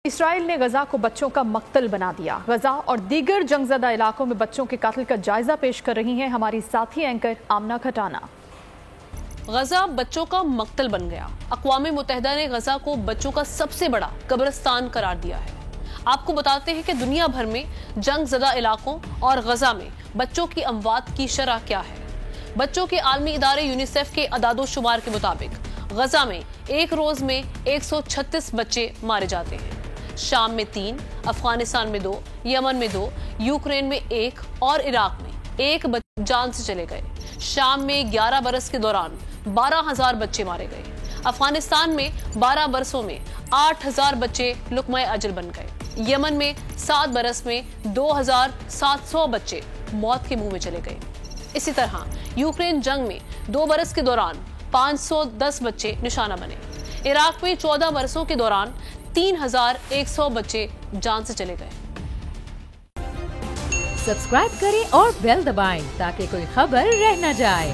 اسرائیل نے غزہ کو بچوں کا مقتل بنا دیا۔ غزہ اور دیگر جنگزدہ علاقوں میں بچوں کے قتل کا جائزہ پیش کر رہی ہیں ہماری ساتھی اینکر آمنہ کھٹانہ۔ غزہ بچوں کا مقتل بن گیا۔ اقوام متحدہ نے غزہ کو بچوں کا سب سے بڑا قبرستان قرار دیا ہے۔ آپ کو بتاتے ہیں کہ دنیا بھر میں جنگ زدہ علاقوں اور غزہ میں بچوں کی اموات کی شرح کیا ہے۔ بچوں کے عالمی ادارے یونیسیف کے اعداد و شمار کے مطابق غزہ میں ایک روز میں 136 بچے مارے جاتے ہیں۔ شام میں 3، افغانستان میں 2، یمن میں 2، یوکرین میں 1 اور عراق میں 1 بچے جان سے چلے گئے۔ شام میں 11 برس کے دوران 12,000 بچے مارے گئے۔ افغانستان میں 12 برسوں میں 8,000 بچے لقمہ اجل بن گئے۔ یمن میں 7 برس میں 2,700 بچے موت کے منہ میں چلے گئے۔ اسی طرح یوکرین جنگ میں 2 برس کے دوران 510 بچے نشانہ بنے۔ عراق میں 14 برسوں کے دوران 3,100 بچے جان سے چلے گئے۔ سبسکرائب کریں اور بیل دبائیں تاکہ کوئی خبر رہ نہ جائے۔